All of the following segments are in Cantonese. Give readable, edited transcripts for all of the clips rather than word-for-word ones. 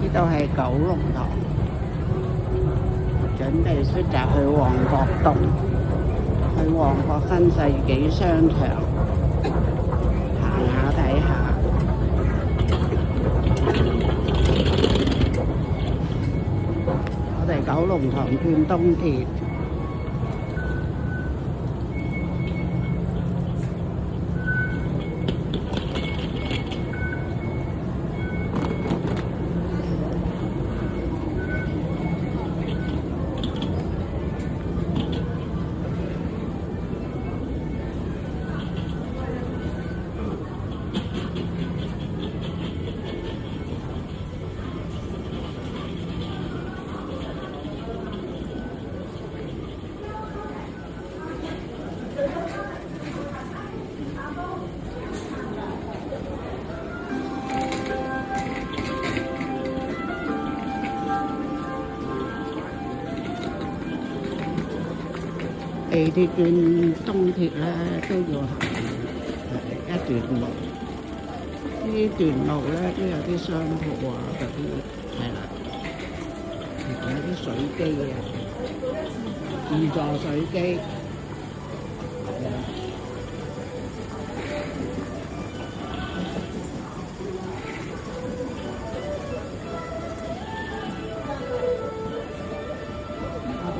呢度係九龍塘，準備出閘去旺角東，去旺角新世紀商場行下睇下。我哋九龍塘轉東鐵。地鐵轉東鐵咧都要行一段路，呢段路咧都有啲商鋪啊，嗰啲係啦，有啲水機啊，自助水機。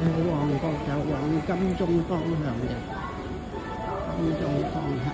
去旺角就往金鐘方向嘅，金鐘方向。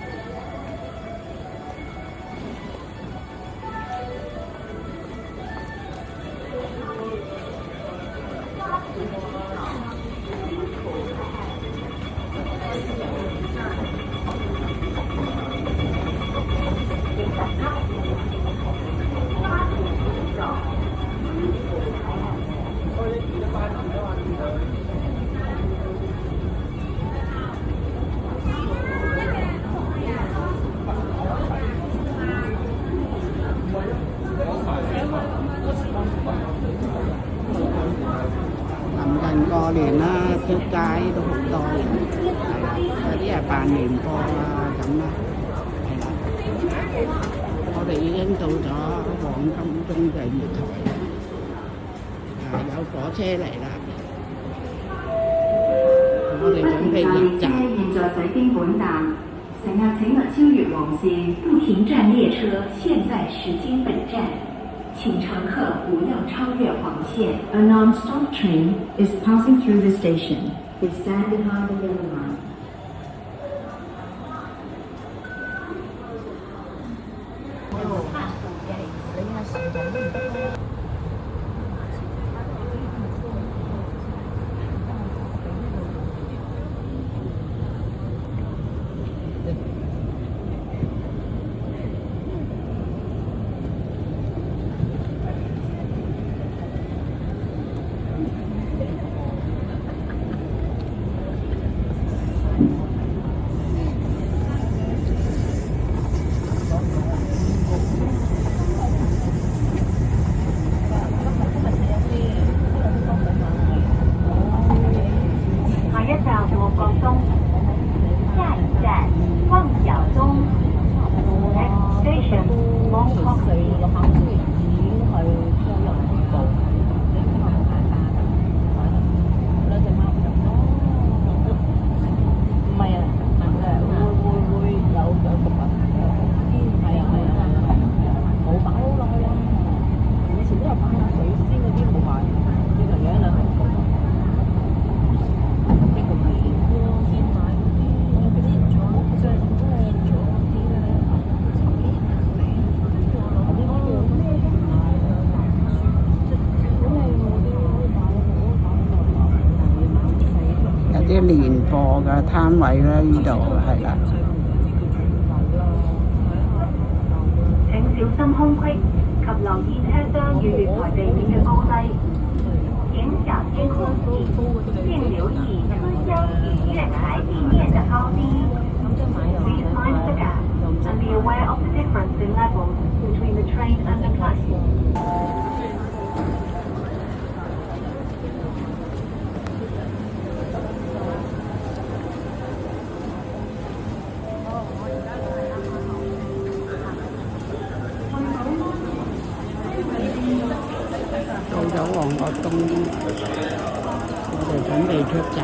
過年啦，出街都好多人，係啦，有啲係辦年貨啊咁啦，係啦。我哋已經到咗黃金鐘嘅月台，有火車嚟啦。我哋準備入站。現在駛經本站，乘客請勿超越黃線，不停站列車現在駛經本站。請乘客不要超越黃線。A non-stop train is passing through the station. Please stand behind the yellow line. 啲年貨嘅攤位咧，呢度係啦。請小心空隙及留意車廂與月台地面嘅高低。請小心空隙，並留意以月台地面的高低。Please mind the gap and be aware of the difference in levels between the train and the platform. 到咗旺角東，我哋準備出站。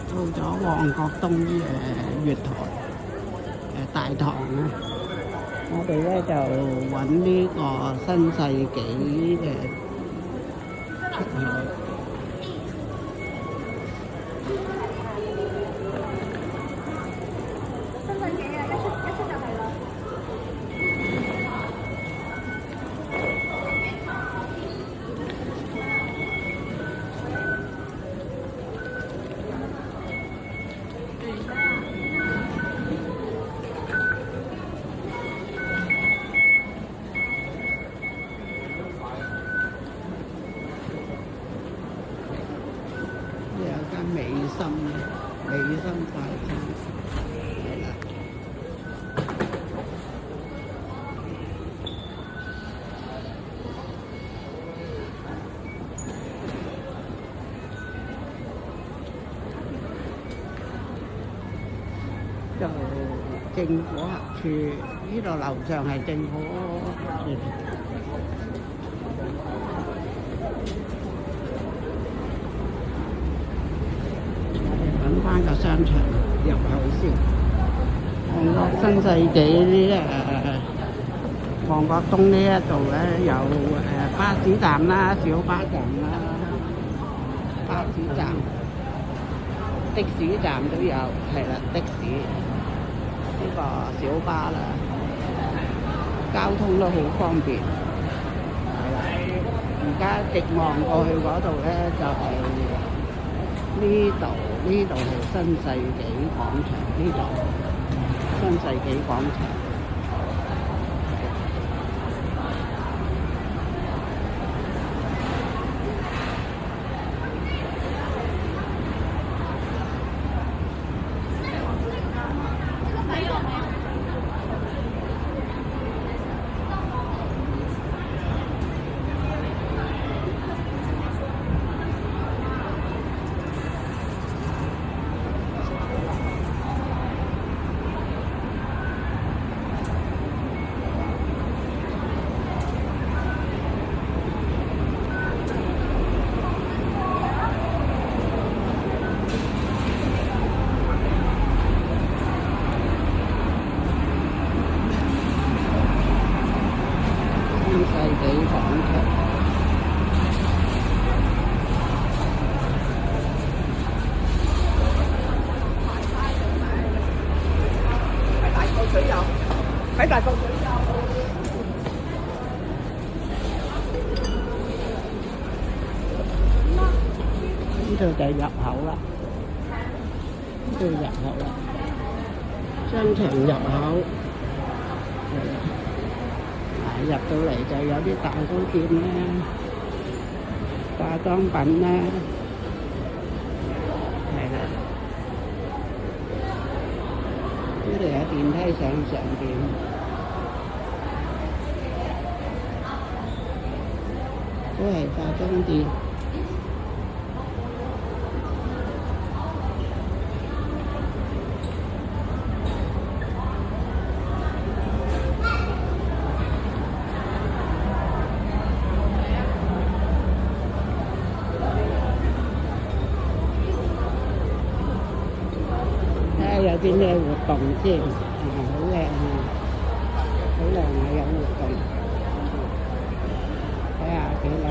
到咗旺角東月台大堂啦。我哋咧就揾呢個新世紀嘅出口。新世紀啊，一出就係啦。美心快餐係啦，就政府合署，呢度樓上係政府合署。揾翻個商場入口先。旺角新世紀呢旺角東呢一度咧有巴士站啦、小巴站啦、巴士站、的士站都有，係啦，的士呢個小巴啦，交通都好方便。係啦，而家直望過去嗰度咧就係呢度係新世紀廣場，呢度新世紀廣場。喺大角咀有。呢度就係入口啦，呢度入口啦，商場入口。入到嚟就有啲大糕店啦、化妝品啦，係啦。呢度有電梯上邊，都係化妝店。有啲咩活動先？好靚啊！好靚啊！有活動，睇下幾靚。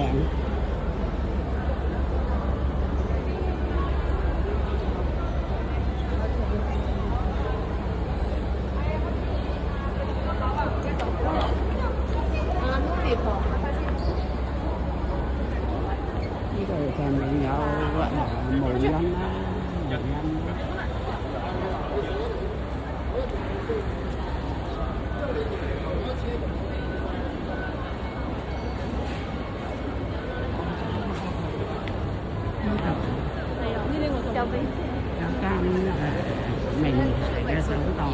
手袋啦，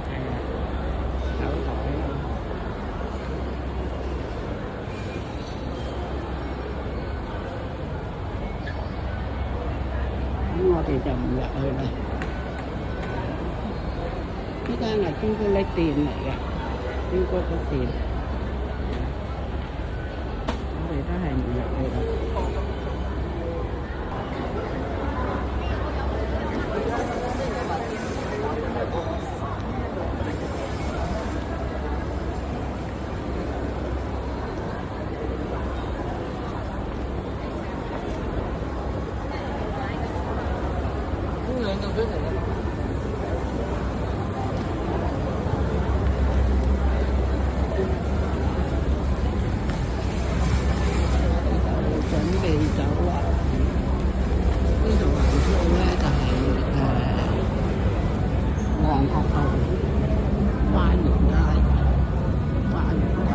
係啊，手袋咯。咁我哋就唔入去啦。呢間係朱古力店嚟嘅，朱古力店，我哋都係唔入去啦。準備走啦！呢度行出去咧就係旺角道花園街，花園街。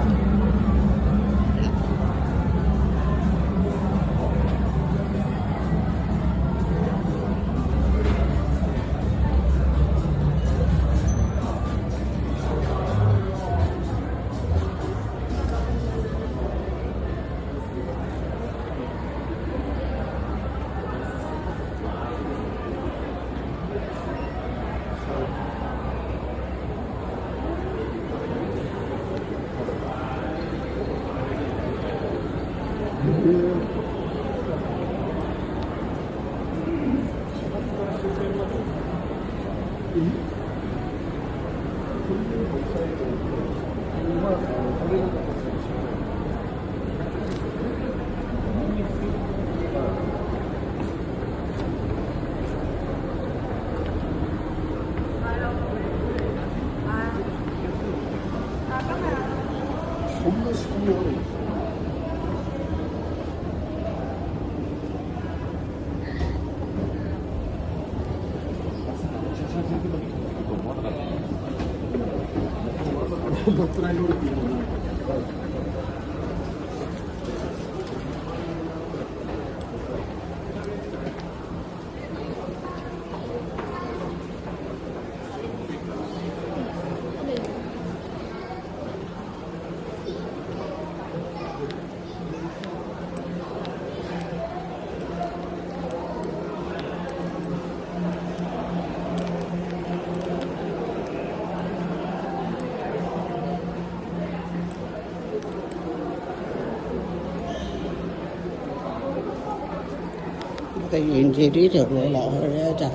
我哋沿住呢條路落去咧，就係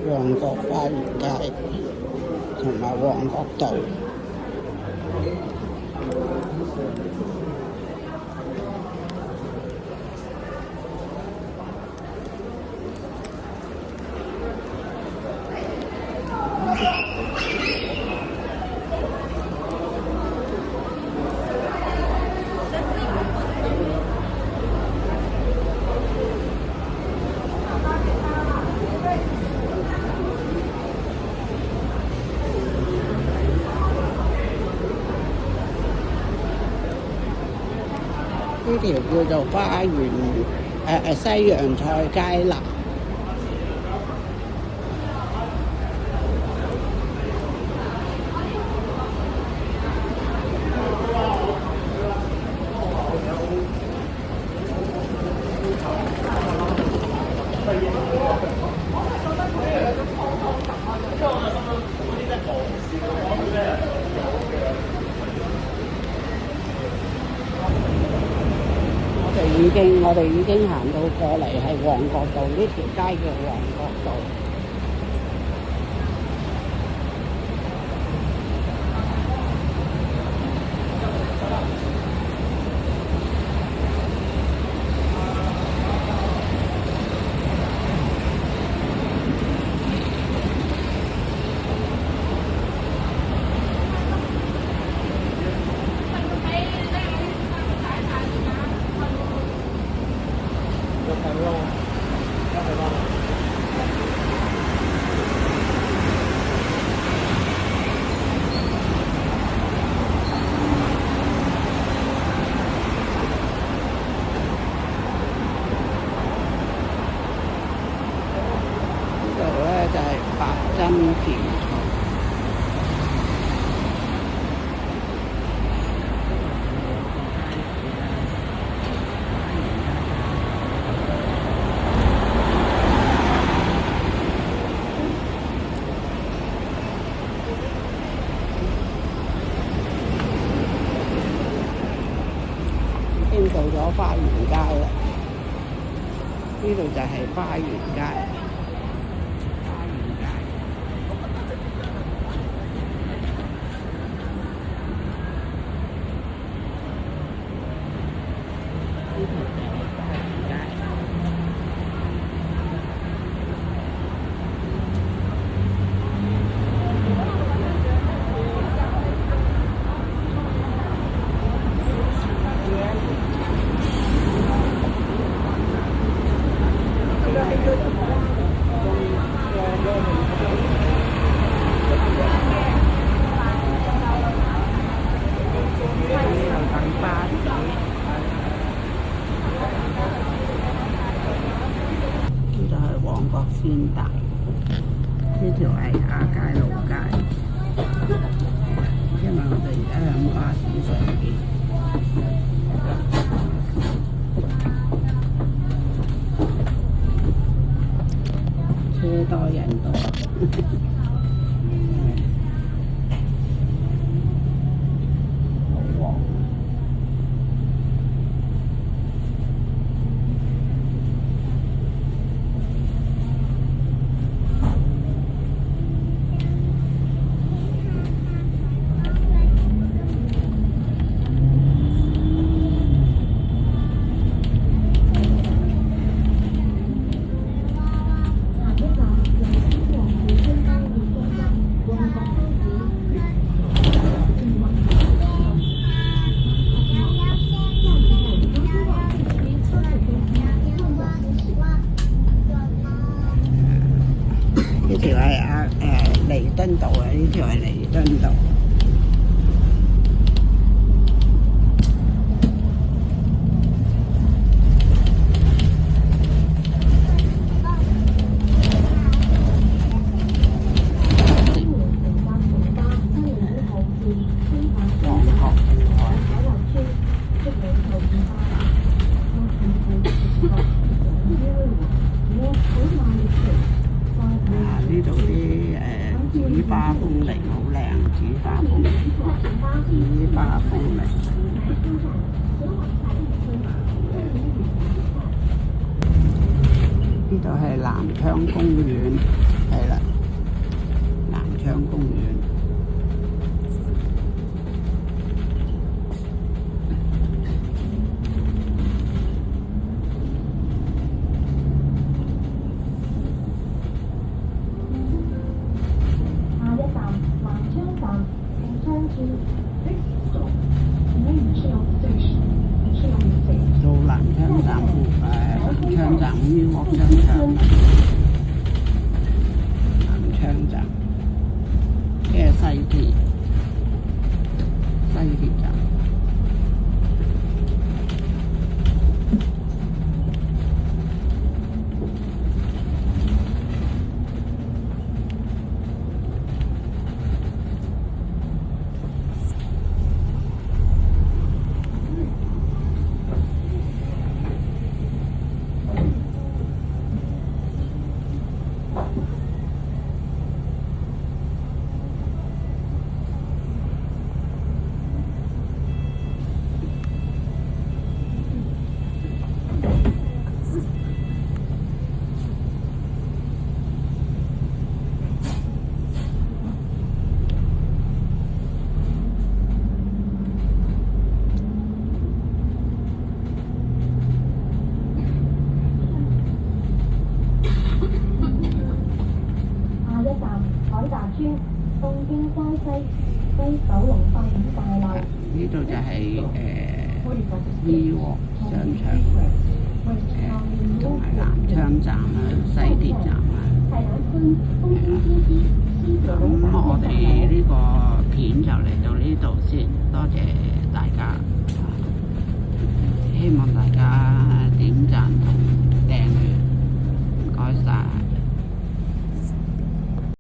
旺角花園街同埋旺角道。呢條叫做花園西洋菜街南。我哋已經行到過嚟係旺角道，呢條街叫旺角道。真甜桃。已經到咗花園街啦，呢度就係花園街。花園街呢度就係花園街。先達，呢條係亞皆老街，因為我哋而家喺巴士上邊，車多人多。呢條係彌敦道啊，呢條係彌敦道。呢度啲紫花風鈴好靚，紫花風鈴。呢度係南昌公園，係啦，南昌公園。到南昌站南昌站於樂商場，南昌站即係西鐵站。呢度就係醫鑊商場，同埋南昌站啦、西鐵站啦，咁我哋呢個片就嚟到呢度先，多謝大家，希望大家